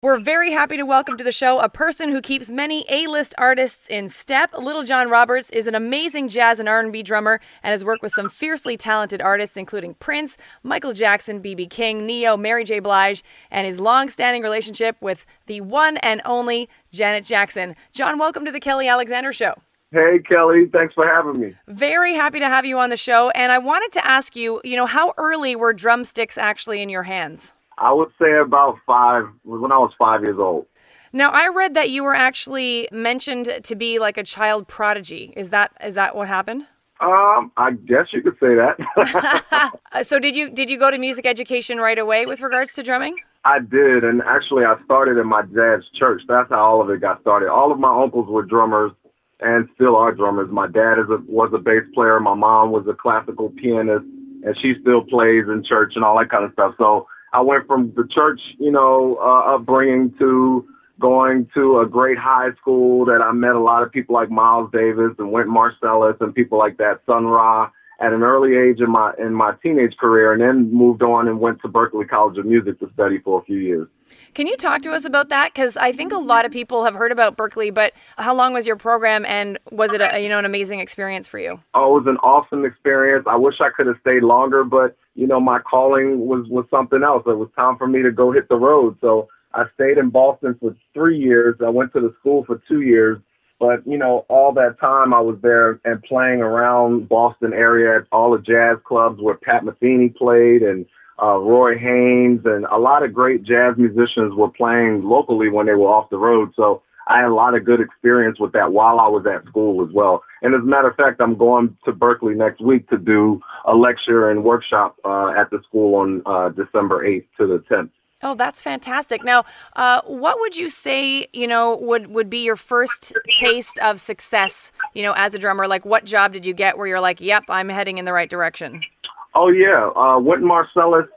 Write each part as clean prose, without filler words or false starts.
We're very happy to welcome to the show a person who keeps many A-list artists in step. Lil John Roberts is an amazing jazz and R&B drummer and has worked with some fiercely talented artists including Prince, Michael Jackson, B.B. King, Neo, Mary J. Blige, and his long-standing relationship with the one and only Janet Jackson. John, welcome to the Kelly Alexander Show. Hey, Kelly. Thanks for having me. Very happy to have you on the show. And I wanted to ask you, how early were drumsticks actually in your hands? I would say about when I was 5 years old. Now, I read that you were actually mentioned to be like a child prodigy. Is that what happened? I guess you could say that. So did you go to music education right away with regards to drumming? I did, and actually I started in my dad's church. That's how all of it got started. All of my uncles were drummers and still are drummers. My dad was a bass player. My mom was a classical pianist, and she still plays in church and all that kind of stuff. So I went from the church, upbringing to going to a great high school that I met a lot of people like Miles Davis and Wynton Marsalis and people like that, Sun Ra, at an early age in my teenage career, and then moved on and went to Berklee College of Music to study for a few years. Can you talk to us about that? Because I think a lot of people have heard about Berklee, but how long was your program, and was it an amazing experience for you? Oh, it was an awesome experience. I wish I could have stayed longer, but my calling was something else. It was time for me to go hit the road. So I stayed in Boston for 3 years. I went to the school for 2 years. But, all that time I was there and playing around Boston area at all the jazz clubs where Pat Metheny played and Roy Haynes, and a lot of great jazz musicians were playing locally when they were off the road. So I had a lot of good experience with that while I was at school as well. And as a matter of fact, I'm going to Berklee next week to do a lecture and workshop at the school on December 8th to the 10th. Oh, that's fantastic. Now, what would you say, would be your first taste of success, as a drummer? Like, what job did you get where you're like, yep, I'm heading in the right direction? Oh, yeah. Wynton Marsalis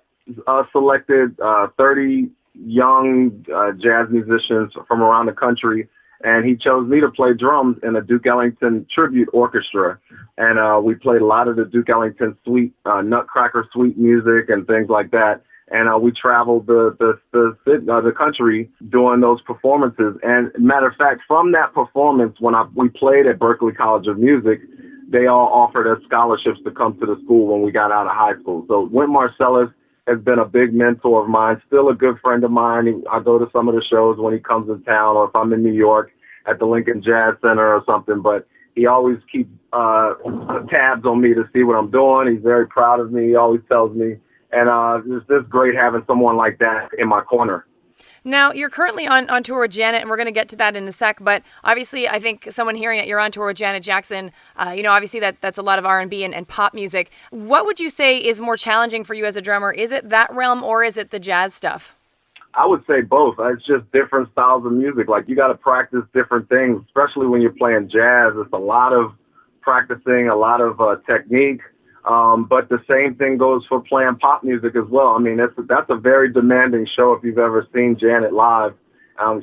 selected 30 young jazz musicians from around the country, and he chose me to play drums in a Duke Ellington tribute orchestra. And we played a lot of the Duke Ellington suite, Nutcracker suite music and things like that. And we traveled the country doing those performances. And matter of fact, from that performance, when we played at Berklee College of Music, they all offered us scholarships to come to the school when we got out of high school. So Wynton Marsalis has been a big mentor of mine, still a good friend of mine. I go to some of the shows when he comes in town, or if I'm in New York at the Lincoln Jazz Center or something. But he always keeps tabs on me to see what I'm doing. He's very proud of me. He always tells me. And it's just great having someone like that in my corner. Now, you're currently on tour with Janet, and we're going to get to that in a sec. But obviously, I think someone hearing that you're on tour with Janet Jackson, obviously that's a lot of R&B and pop music. What would you say is more challenging for you as a drummer? Is it that realm, or is it the jazz stuff? I would say both. It's just different styles of music. Like, you got to practice different things, especially when you're playing jazz. It's a lot of practicing, a lot of technique. But the same thing goes for playing pop music as well. I mean, that's a very demanding show if you've ever seen Janet live.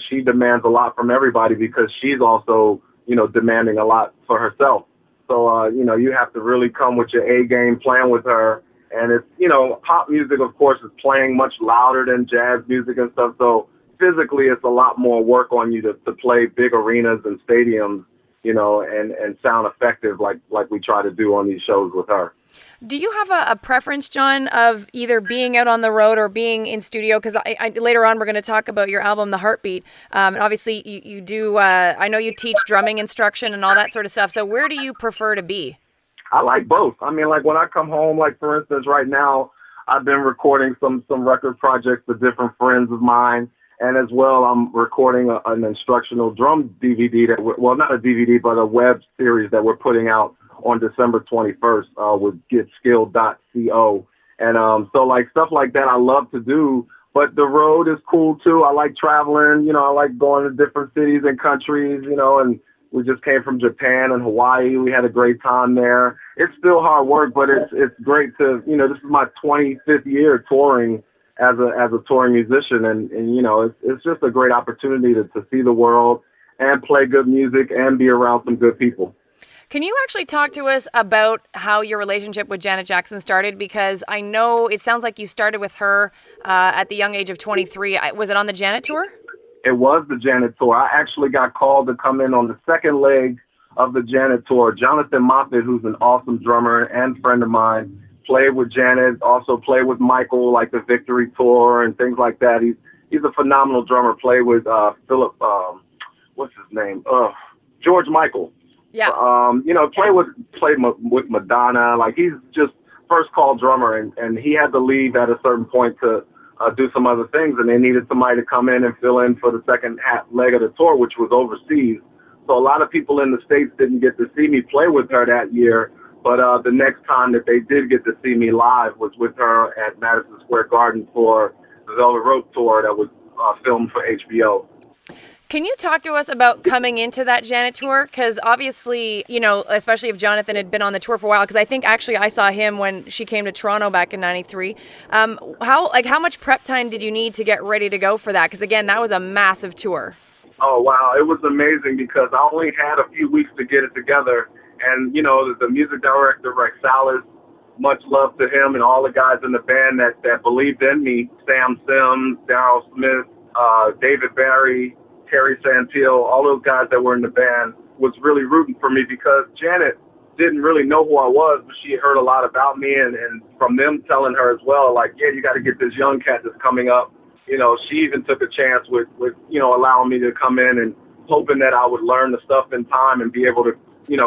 She demands a lot from everybody because she's also, demanding a lot for herself. So, you have to really come with your A game playing with her. And it's, pop music, of course, is playing much louder than jazz music and stuff. So physically, it's a lot more work on you to play big arenas and stadiums, and sound effective like we try to do on these shows with her. Do you have a preference, John, of either being out on the road or being in studio? Because I later on we're going to talk about your album, The Heartbeat. And obviously you do, I know you teach drumming instruction and all that sort of stuff. So where do you prefer to be? I like both. I mean, like when I come home, like for instance, right now, I've been recording some record projects with different friends of mine. And as well, I'm recording an instructional drum DVD not a DVD, but a web series that we're putting out on December 21st with getskilled.co. And so like stuff like that I love to do, but the road is cool too. I like traveling, I like going to different cities and countries, and we just came from Japan and Hawaii. We had a great time there. It's still hard work, but it's great to, this is my 25th year touring as a touring musician. And it's just a great opportunity to see the world and play good music and be around some good people. Can you actually talk to us about how your relationship with Janet Jackson started? Because I know it sounds like you started with her at the young age of 23. Was it on the Janet tour? It was the Janet tour. I actually got called to come in on the second leg of the Janet tour. Jonathan Moffett, who's an awesome drummer and friend of mine, played with Janet, also played with Michael, like the Victory Tour and things like that. He's a phenomenal drummer. Played with Philip, what's his name? George Michael. Yeah. Played with Madonna. Like, he's just first call drummer, and he had to leave at a certain point to do some other things, and they needed somebody to come in and fill in for the second leg of the tour, which was overseas. So a lot of people in the States didn't get to see me play with her that year, but the next time that they did get to see me live was with her at Madison Square Garden for the Velvet Rope tour that was filmed for HBO. Can you talk to us about coming into that Janet tour? Because obviously, especially if Jonathan had been on the tour for a while, because I think actually I saw him when she came to Toronto back in '93. How much prep time did you need to get ready to go for that? Because again, that was a massive tour. Oh, wow. It was amazing because I only had a few weeks to get it together. And, the music director, Rex Salas, much love to him and all the guys in the band that believed in me. Sam Sims, Darryl Smith, David Barry, Terry Santil, all those guys that were in the band was really rooting for me because Janet didn't really know who I was, but she heard a lot about me and from them telling her as well, like, yeah, you got to get this young cat that's coming up. She even took a chance with allowing me to come in and hoping that I would learn the stuff in time and be able to,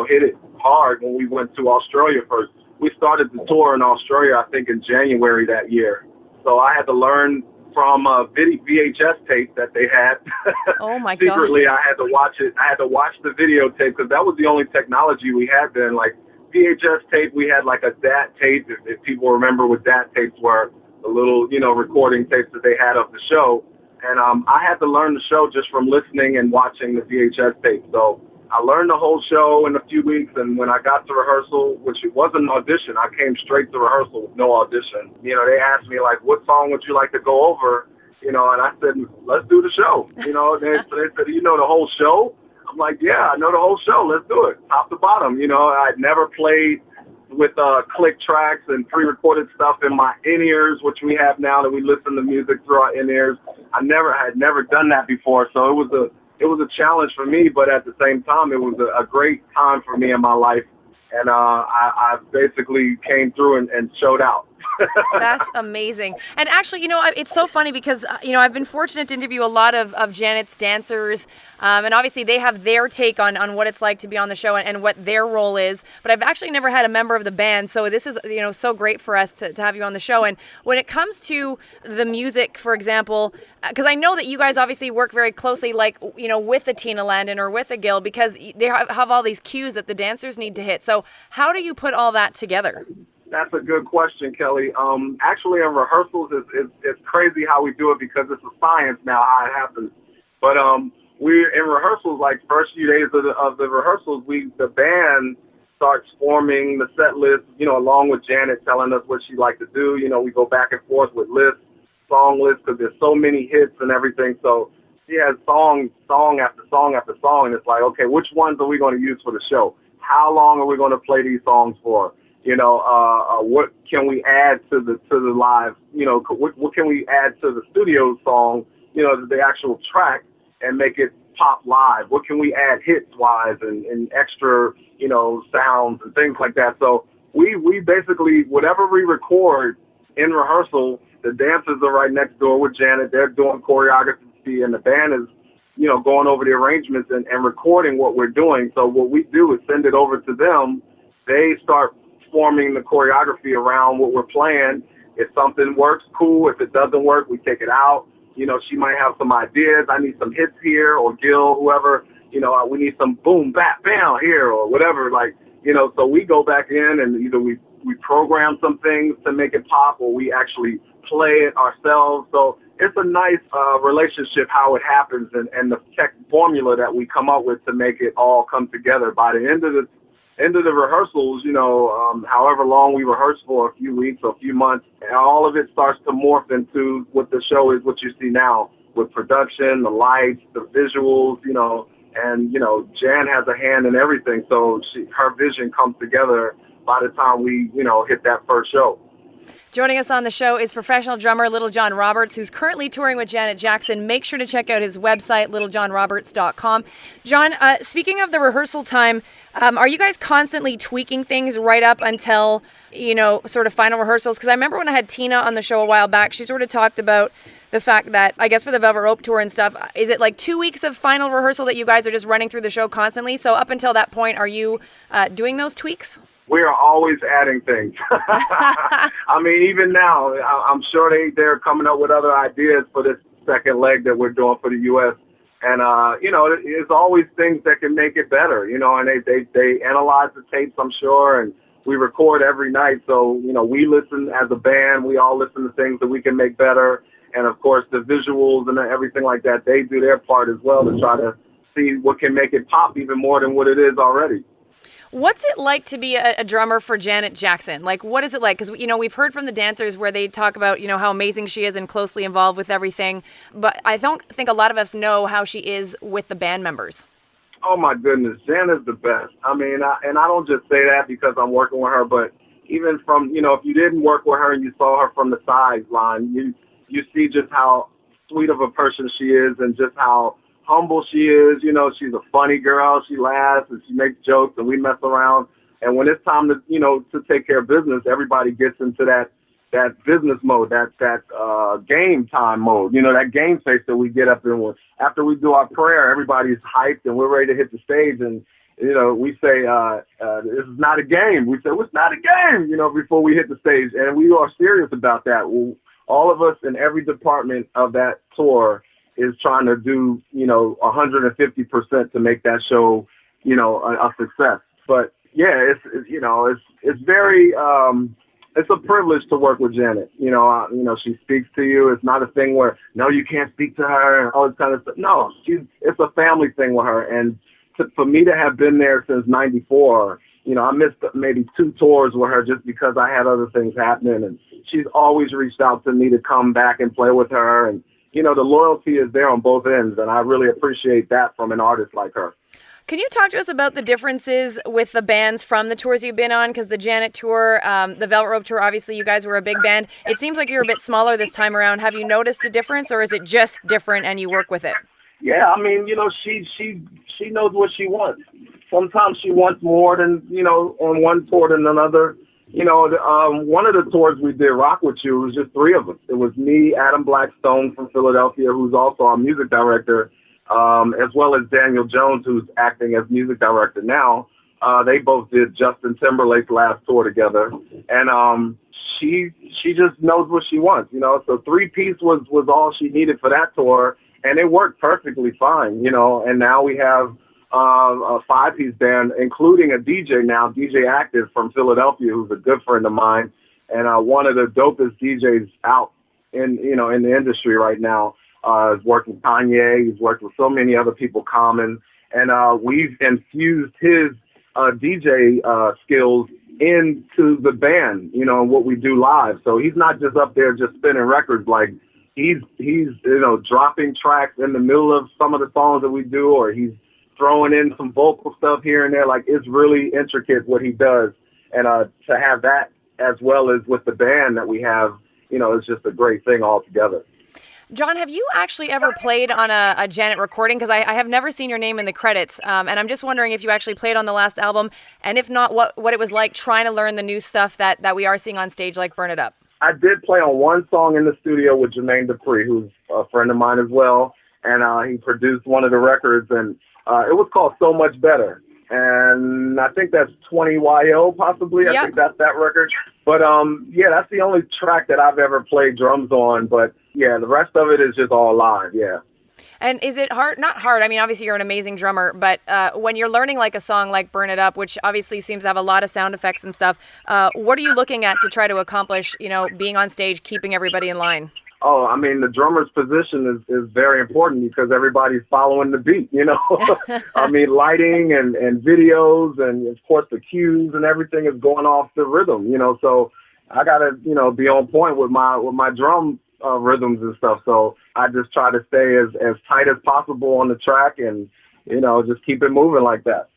hit it hard when we went to Australia first. We started the tour in Australia, I think, in January that year. So I had to learn from a VHS tape that they had. Oh my God. Secretly, I had to watch it. I had to watch the videotape because that was the only technology we had then. Like VHS tape, we had like a DAT tape, if people remember what DAT tapes were, the little, recording tapes that they had of the show. And I had to learn the show just from listening and watching the VHS tape. So I learned the whole show in a few weeks, and when I got to rehearsal, which it wasn't an audition, I came straight to rehearsal with no audition. They asked me, like, what song would you like to go over? And I said, let's do the show. So they said, the whole show? I'm like, yeah, I know the whole show. Let's do it, top to bottom. I'd never played with click tracks and pre-recorded stuff in my in-ears, which we have now that we listen to music through our in-ears. I had never done that before, so it was a challenge for me, but at the same time, it was a great time for me in my life, and I basically came through and showed out. That's amazing. And actually, it's so funny because, I've been fortunate to interview a lot of Janet's dancers, and obviously they have their take on what it's like to be on the show and what their role is, but I've actually never had a member of the band, so this is, so great for us to have you on the show. And when it comes to the music, for example, because I know that you guys obviously work very closely, like, with a Tina Landon or with a Gil, because they have all these cues that the dancers need to hit. So how do you put all that together? That's a good question, Kelly. Actually, in rehearsals, it's crazy how we do it because it's a science now how it happens. But we're in rehearsals, like first few days of the rehearsals, the band starts forming the set list, along with Janet telling us what she'd like to do. We go back and forth with lists, song lists, because there's so many hits and everything. So she has song after song after song, and it's like, okay, which ones are we going to use for the show? How long are we going to play these songs for? What can we add to the live, what can we add to the studio song, the actual track and make it pop live? What can we add hits-wise and extra, sounds and things like that? So we basically, whatever we record in rehearsal, the dancers are right next door with Janet. They're doing choreography, and the band is, going over the arrangements and recording what we're doing. So what we do is send it over to them. They start forming the choreography around what we're playing. If something works, cool. If it doesn't work, we take it out. She might have some ideas. I need some hits here, or Gil, whoever, we need some boom, bap, bam here, or whatever. So we go back in and either we program some things to make it pop, or we actually play it ourselves. So it's a nice relationship how it happens, and the tech formula that we come up with to make it all come together. By the end of the rehearsals, however long we rehearse for, a few weeks or a few months, and all of it starts to morph into what the show is, what you see now, with production, the lights, the visuals, and, Jan has a hand in everything, so her vision comes together by the time we, hit that first show. Joining us on the show is professional drummer Lil John Roberts, who's currently touring with Janet Jackson. Make sure to check out his website, littlejohnroberts.com. John, speaking of the rehearsal time, are you guys constantly tweaking things right up until, sort of final rehearsals? Because I remember when I had Tina on the show a while back, she sort of talked about the fact that, I guess for the Velvet Rope tour and stuff, is it like 2 weeks of final rehearsal that you guys are just running through the show constantly? So up until that point, are you doing those tweaks? We are always adding things. I mean, even now, I'm sure they're coming up with other ideas for this second leg that we're doing for the U.S. And, there's always things that can make it better, and they analyze the tapes, I'm sure, and we record every night. So, we listen as a band. We all listen to things that we can make better. And, of course, the visuals and everything like that, they do their part as well to try to see what can make it pop even more than what it is already. What's it like to be a drummer for Janet Jackson? Like, what is it like? Because, we've heard from the dancers where they talk about, how amazing she is and closely involved with everything. But I don't think a lot of us know how she is with the band members. Oh, my goodness. Janet's the best. I mean, and I don't just say that because I'm working with her, but even from, if you didn't work with her and you saw her from the sideline, you see just how sweet of a person she is and just how humble she is. She's a funny girl. She laughs and she makes jokes and we mess around. And when it's time to, to take care of business, everybody gets into that business mode, that game time mode, that game face that we get up in. After we do our prayer, everybody's hyped and we're ready to hit the stage. And, we say, this is not a game. We say, well, it's not a game, before we hit the stage. And we are serious about that. All of us in every department of that tour is trying to do, 150% to make that show, a success. But yeah, it's very, it's a privilege to work with Janet. She speaks to you. It's not a thing where, no, you can't speak to her and all this kind of stuff. No, it's a family thing with her. And for me to have been there since '94, I missed maybe 2 tours with her just because I had other things happening. And she's always reached out to me to come back and play with her. And, the loyalty is there on both ends. And I really appreciate that from an artist like her. Can you talk to us about the differences with the bands from the tours you've been on? Because the Janet tour, the Velvet Rope tour, obviously you guys were a big band. It seems like you're a bit smaller this time around. Have you noticed a difference, or is it just different and you work with it? Yeah, I mean, she knows what she wants. Sometimes she wants more than, on one tour than another. One of the tours we did, Rock With You, it was just 3 of us. It was me, Adam Blackstone from Philadelphia, who's also our music director, as well as Daniel Jones, who's acting as music director now. They both did Justin Timberlake's last tour together. And she just knows what she wants, So 3-piece was all she needed for that tour, and it worked perfectly fine, And now we have a 5-piece band, including a DJ now, DJ Active from Philadelphia, who's a good friend of mine, and one of the dopest DJs out in the industry right now. Is working with Kanye. He's worked with so many other people, Common, and we've infused his DJ skills into the band, and what we do live. So he's not just up there just spinning records. Like he's dropping tracks in the middle of some of the songs that we do, or he's throwing in some vocal stuff here and there. Like, it's really intricate what he does. And to have that as well as with the band that we have, it's just a great thing altogether. John, have you actually ever played on a Janet recording? Because I have never seen your name in the credits. And I'm just wondering if you actually played on the last album. And if not, what it was like trying to learn the new stuff that we are seeing on stage, like Burn It Up. I did play on one song in the studio with Jermaine Dupri, who's a friend of mine as well. And he produced one of the records. And it was called So Much Better. And I think that's 20YO possibly. Yep. I think that's that record. But yeah, that's the only track that I've ever played drums on. But yeah, the rest of it is just all live. Yeah. And is it hard? Not hard. I mean, obviously you're an amazing drummer, but when you're learning like a song like Burn It Up, which obviously seems to have a lot of sound effects and stuff, what are you looking at to try to accomplish, being on stage, keeping everybody in line? Oh, I mean, the drummer's position is very important because everybody's following the beat, I mean, lighting and videos and, of course, the cues and everything is going off the rhythm, So I got to, be on point with my drum rhythms and stuff. So I just try to stay as tight as possible on the track and, just keep it moving like that.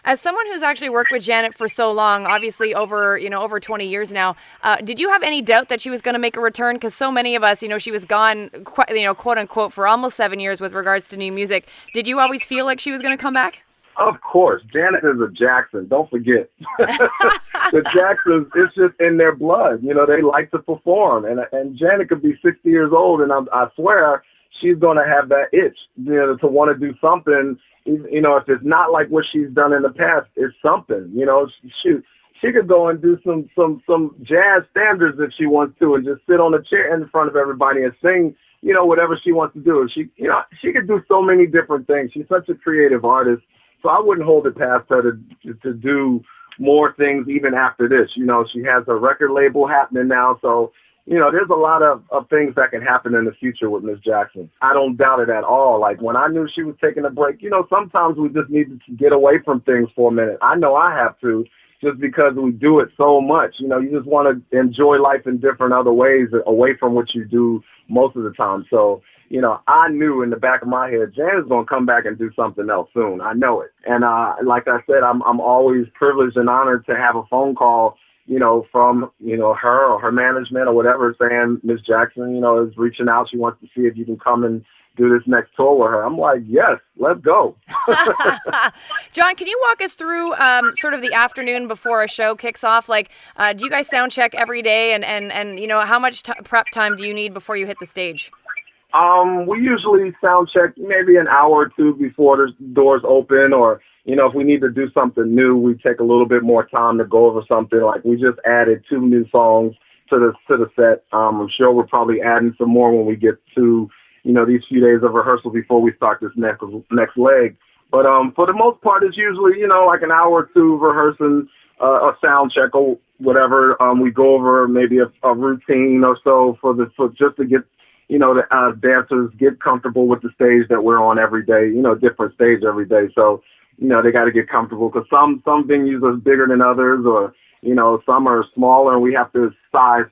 As someone who's actually worked with Janet for so long, obviously over 20 years now, did you have any doubt that she was going to make a return? Because so many of us, she was gone, quote unquote, for almost 7 years with regards to new music. Did you always feel like she was going to come back? Of course. Janet is a Jackson. Don't forget. The Jacksons, it's just in their blood. They like to perform. And Janet could be 60 years old, and I swear she's going to have that itch, to want to do something. If it's not like what she's done in the past, it's something. She could go and do some jazz standards if she wants to, and just sit on a chair in front of everybody and sing, whatever she wants to do. She could do so many different things. She's such a creative artist. So I wouldn't hold it past her to do more things even after this. She has a record label happening now. So, there's a lot of things that can happen in the future with Miss Jackson. I don't doubt it at all. Like when I knew she was taking a break, sometimes we just need to get away from things for a minute. I know I have to, just because we do it so much. You just want to enjoy life in different other ways away from what you do most of the time. So, I knew in the back of my head, Janet's going to come back and do something else soon. I know it. And like I said, I'm always privileged and honored to have a phone call, from, her or her management or whatever, saying Miss Jackson, is reaching out. She wants to see if you can come and do this next tour with her. I'm like, yes, let's go. John, can you walk us through sort of the afternoon before a show kicks off? Like, do you guys sound check every day? And how much prep time do you need before you hit the stage? We usually sound check maybe an hour or two before the doors open, or, if we need to do something new, we take a little bit more time to go over something. Like we just added 2 new songs to the set. I'm sure we're probably adding some more when we get to, these few days of rehearsal before we start this next leg. But for the most part, it's usually, like an hour or two rehearsing a sound check or whatever. We go over maybe a routine or so for just to get, the dancers get comfortable with the stage that we're on every day, different stage every day. So, they got to get comfortable because some venues are bigger than others, or, some are smaller and we have to size,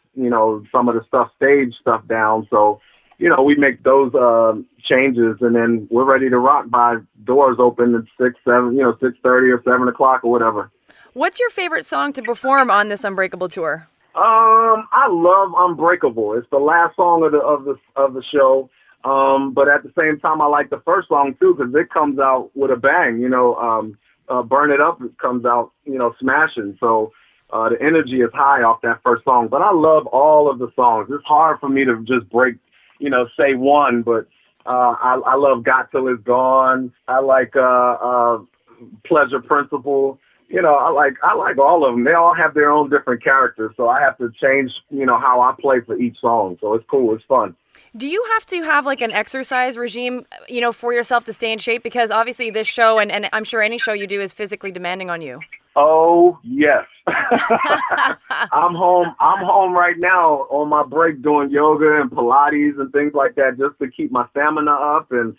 some of the stage stuff down. So, we make those changes and then we're ready to rock by doors open at 6, 7, 6:30 or 7 o'clock or whatever. What's your favorite song to perform on this Unbreakable tour? I love Unbreakable. It's the last song of the show. But at the same time, I like the first song too, because it comes out with a bang, Burn It Up comes out, smashing. So, the energy is high off that first song, but I love all of the songs. It's hard for me to just break, say one, but, I love Got Till It's Gone. I like, Pleasure Principle. I like all of them. They all have their own different characters, so I have to change, how I play for each song. So it's cool. It's fun. Do you have to have like an exercise regime, for yourself to stay in shape? Because obviously this show, and I'm sure any show you do, is physically demanding on you. Oh, yes. I'm home right now on my break doing yoga and Pilates and things like that just to keep my stamina up and,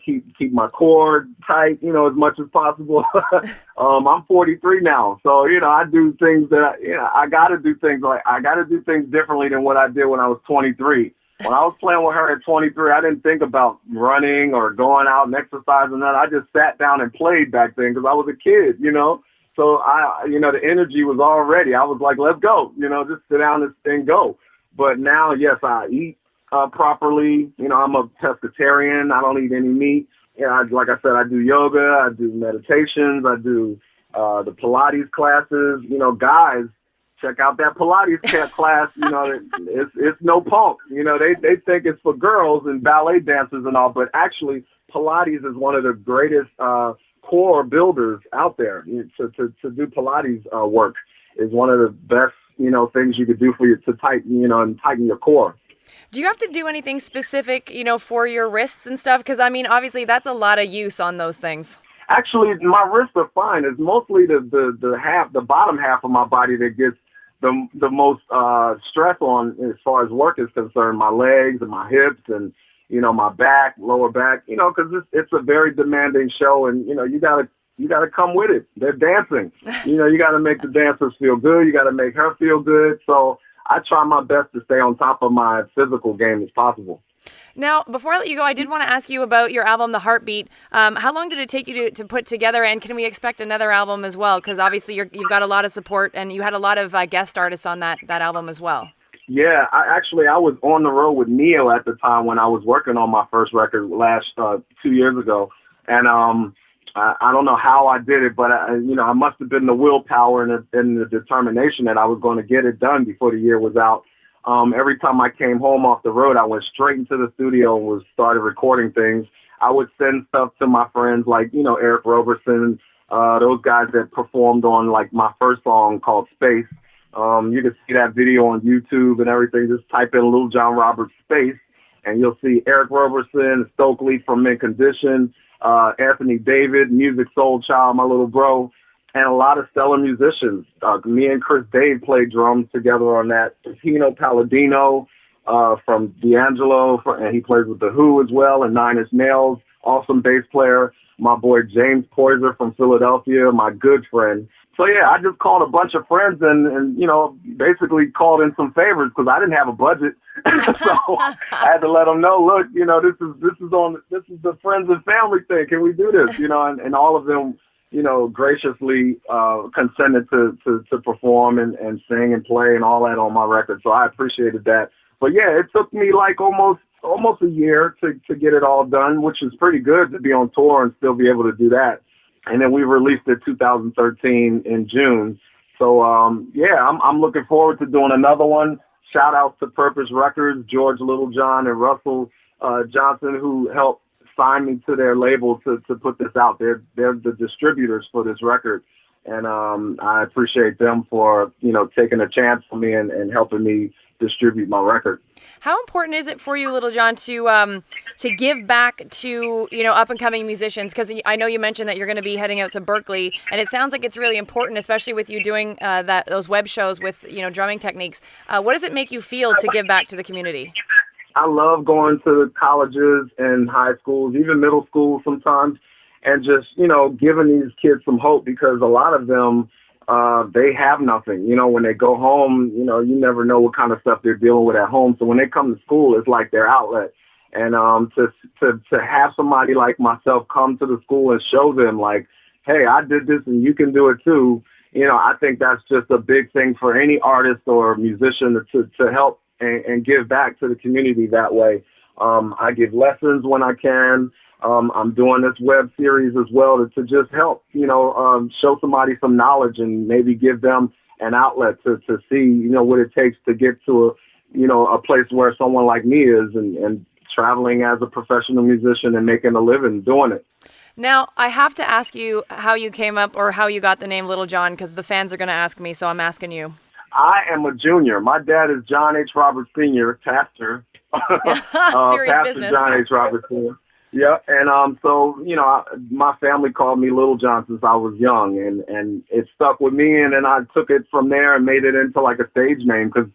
keep my core tight, as much as possible. I'm 43 now. So, I do things that, I got to do things differently than what I did when I was 23. When I was playing with her at 23, I didn't think about running or going out and exercising. I just sat down and played back then because I was a kid, So the energy was already, I was like, let's go, just sit down and go. But now, yes, I eat properly. I'm a pescatarian. I don't eat any meat. Like I said, I do yoga, I do meditations, I do the Pilates classes. Guys, check out that Pilates class. It's no punk. They think it's for girls and ballet dancers and all, but actually Pilates is one of the greatest core builders out there. To do Pilates work is one of the best, things you could do for you to tighten, and tighten your core. Do you have to do anything specific, for your wrists and stuff? Because, obviously that's a lot of use on those things. Actually, my wrists are fine. It's mostly the bottom half of my body that gets the most stress on as far as work is concerned. My legs and my hips and, my back, lower back, because it's a very demanding show and, you gotta come with it. They're dancing. You gotta make the dancers feel good. You gotta make her feel good. So I try my best to stay on top of my physical game as possible. Now, before I let you go, I did want to ask you about your album, The Heartbeat. How long did it take you to put together, and can we expect another album as well? Because obviously you've got a lot of support, and you had a lot of guest artists on that album as well. Yeah, I was on the road with Neo at the time when I was working on my first record last 2 years ago, and I don't know how I did it, but I must have been the willpower and the determination that I was going to get it done before the year was out. Every time I came home off the road, I went straight into the studio and started recording things. I would send stuff to my friends like, Eric Robertson, those guys that performed on like my first song called Space. You can see that video on YouTube and everything. Just type in Lil John Roberts Space and you'll see Eric Robertson, Stokely from Mint Condition, Anthony David, Music Soul Child, my little bro, and a lot of stellar musicians. Me and Chris Dave played drums together on that. Tino Palladino from D'Angelo, and he plays with The Who as well, and Nine Inch Nails, awesome bass player. My boy James Poyser from Philadelphia, my good friend. So yeah, I just called a bunch of friends and basically called in some favors because I didn't have a budget. So I had to let them know, look, this is the friends and family thing. Can we do this? And all of them, graciously consented to perform and sing and play and all that on my record. So I appreciated that. But yeah, it took me like almost a year to get it all done, which is pretty good to be on tour and still be able to do that. And then we released it 2013 in June. So I'm looking forward to doing another one. Shout out to Purpose Records, George Littlejohn and Russell Johnson, who helped sign me to their label to put this out. They're the distributors for this record. And I appreciate them for, taking a chance for me and helping me distribute my record. How important is it for you, Lil John, to give back to up and coming musicians? Because I know you mentioned that you're going to be heading out to Berkeley, and it sounds like it's really important, especially with you doing those web shows with drumming techniques. What does it make you feel to give back to the community? I love going to colleges and high schools, even middle schools sometimes, and just giving these kids some hope, because a lot of them they have nothing. When they go home, you never know what kind of stuff they're dealing with at home. So when they come to school, it's like their outlet. And to have somebody like myself come to the school and show them like, hey, I did this and you can do it too. I think that's just a big thing for any artist or musician to help and give back to the community that way. I give lessons when I can. I'm doing this web series as well to just help, show somebody some knowledge and maybe give them an outlet to see, what it takes to get to a place where someone like me is and traveling as a professional musician and making a living doing it. Now, I have to ask you how you came up or how you got the name Lil John, because the fans are going to ask me, so I'm asking you. I am a junior. My dad is John H. Roberts Sr., pastor. Serious Pastor business. John H. Roberts Sr. Yeah, and so my family called me Lil John since I was young, and it stuck with me, and then I took it from there and made it into like a stage name, because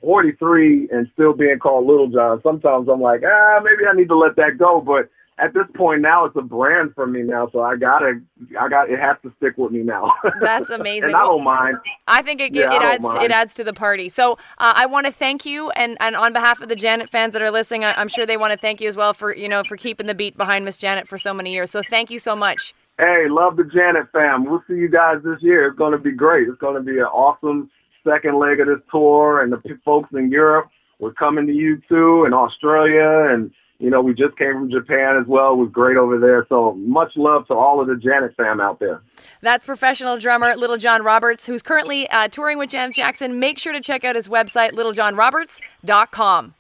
43 and still being called Lil John, sometimes I'm like, maybe I need to let that go, but at this point now it's a brand for me now, so it has to stick with me now. That's amazing. And I don't mind. I think it adds to the party. So I want to thank you, and on behalf of the Janet fans that are listening, I'm sure they want to thank you as well for keeping the beat behind Miss Janet for so many years. So thank you so much. Hey, love the Janet fam. We'll see you guys this year. It's going to be great. It's going to be an awesome second leg of this tour, and the folks in Europe, we're coming to you too, and Australia, and we just came from Japan as well. It was great over there. So much love to all of the Janet fam out there. That's professional drummer Lil John Roberts, who's currently touring with Janet Jackson. Make sure to check out his website, littlejohnroberts.com.